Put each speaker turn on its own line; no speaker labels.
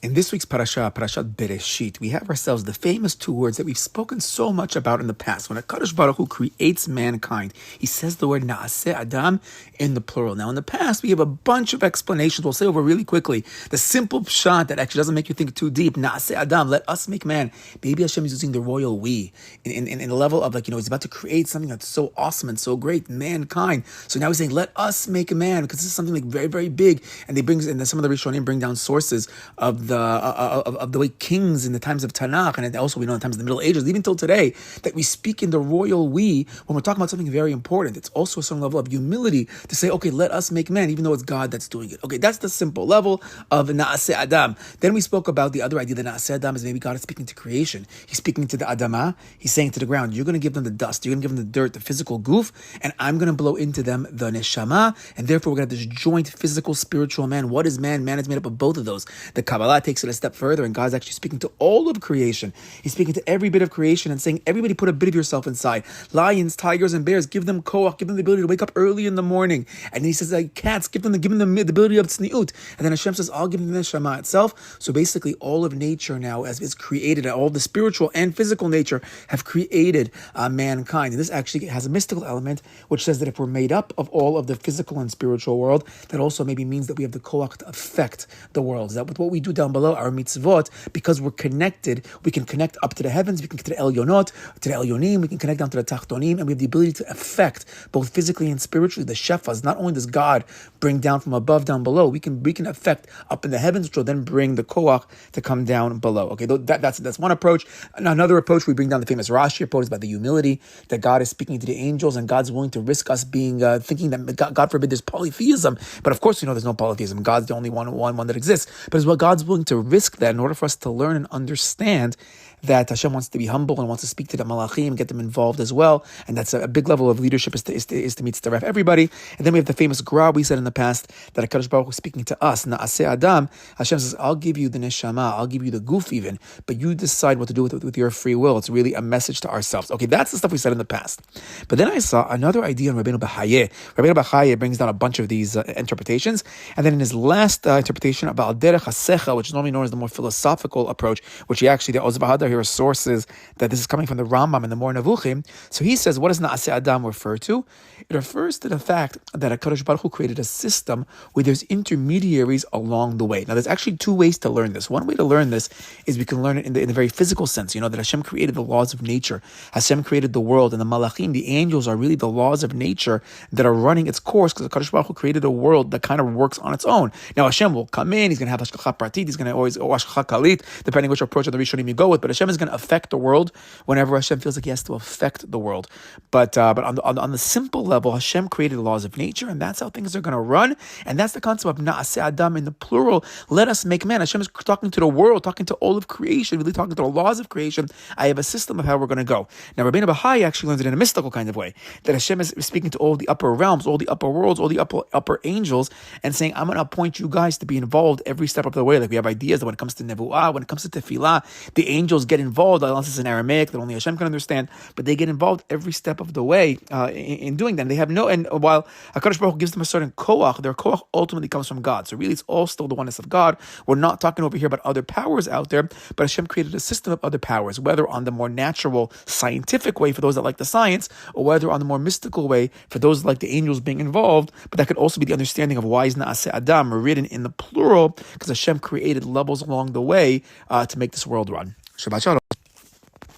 In this week's parasha, Parashat Bereshit, we have ourselves the famous two words that we've spoken so much about in the past. When HaKadosh Baruch Hu creates mankind, he says the word Naaseh Adam in the plural. Now, in the past, we have a bunch of explanations. We'll say over really quickly. The simple pshat that actually doesn't make you think too deep. Naaseh Adam, let us make man. Maybe Hashem is using the royal we in the level of he's about to create something that's so awesome and so great, mankind. So now he's saying, let us make a man, because this is something very, very big. And then some of the Rishonim bring down sources of the way kings in the times of Tanakh, and also we know in the times of the Middle Ages, even till today, that we speak in the royal we when we're talking about something very important. It's also a certain level of humility to say, okay, let us make man, even though it's God that's doing it. Okay, that's the simple level of Naaseh Adam. Then we spoke about the other idea that Naaseh Adam is maybe God is speaking to creation. He's speaking to the Adamah. He's saying to the ground, you're going to give them the dust, you're going to give them the dirt, the physical goof, and I'm going to blow into them the neshama, and therefore we're going to have this joint physical, spiritual man. What is man? Man is made up of both of those. The Kabbalah takes it a step further, and God's actually speaking to all of creation. He's speaking to every bit of creation and saying, everybody put a bit of yourself inside. Lions, tigers, and bears, give them koach, give them the ability to wake up early in the morning. And then he says, cats, give them the ability of tzniut. And then Hashem says, I'll give them the neshama itself. So basically, all of nature now, as is created, all the spiritual and physical nature have created mankind. And this actually has a mystical element, which says that if we're made up of all of the physical and spiritual world, that also maybe means that we have the koach to affect the world. That with what we do down below, our mitzvot, because we're connected, we can connect up to the heavens, we can connect to the Elyonot, to the Elyonim, we can connect down to the Tachtonim, and we have the ability to affect both physically and spiritually the shefas. Not only does God bring down from above down below, we can affect up in the heavens, which will then bring the koach to come down below. Okay, that's one approach. Another approach, we bring down the famous Rashi approach about the humility, that God is speaking to the angels, and God's willing to risk us being thinking that God forbid there's polytheism, but of course there's no polytheism. God's the only one that exists. But as well, God's willing to risk that in order for us to learn and understand that Hashem wants to be humble and wants to speak to the malachim and get them involved as well. And that's a big level of leadership is to mitzvah everybody. And then we have the famous gra we said in the past that HaKadosh Baruch Hu is speaking to us. Naaseh Adam, Hashem says, I'll give you the neshama, I'll give you the goof even, but you decide what to do with your free will. It's really a message to ourselves. Okay, that's the stuff we said in the past. But then I saw another idea in Rabbeinu B'Chayeh. Rabbeinu B'Chayeh brings down a bunch of these interpretations. And then in his last interpretation about derech hasecha, which is normally known as the more philosophical approach, which he actually, the Oz Bahadar, here are sources that this is coming from the Rambam and the More Nevuchim. So he says, what does Naaseh Adam refer to? It refers to the fact that HaKadosh Baruch Hu created a system where there's intermediaries along the way. Now, there's actually two ways to learn this. One way to learn this is we can learn it in the very physical sense, that Hashem created the laws of nature. Hashem created the world, and the malachim, the angels, are really the laws of nature that are running its course, because HaKadosh Baruch Hu created a world that kind of works on its own. Now, Hashem will come in, he's going to have hashgacha pratit, he's going to always hashgacha kalit, depending which approach of the Rishonim you go with, but Hashem is going to affect the world whenever Hashem feels like he has to affect the world. But on the simple level, Hashem created the laws of nature, and that's how things are going to run. And that's the concept of Naaseh Adam in the plural. Let us make man. Hashem is talking to the world, talking to all of creation, really talking to the laws of creation. I have a system of how we're going to go. Now, Rabbeinu B'Chayeh actually learns it in a mystical kind of way, that Hashem is speaking to all the upper realms, all the upper worlds, all the upper angels, and saying, I'm going to appoint you guys to be involved every step of the way. Like we have ideas that when it comes to nevuah, when it comes to tefillah, the angels get involved, unless it's in Aramaic that only Hashem can understand, but they get involved every step of the way in doing that. And they have and while HaKadosh Baruch Hu gives them a certain koach, their koach ultimately comes from God. So really it's all still the oneness of God. We're not talking over here about other powers out there, but Hashem created a system of other powers, whether on the more natural, scientific way for those that like the science, or whether on the more mystical way for those that like the angels being involved. But that could also be the understanding of why is Naaseh Adam written in the plural, because Hashem created levels along the way to make this world run. Shabbat Shalom.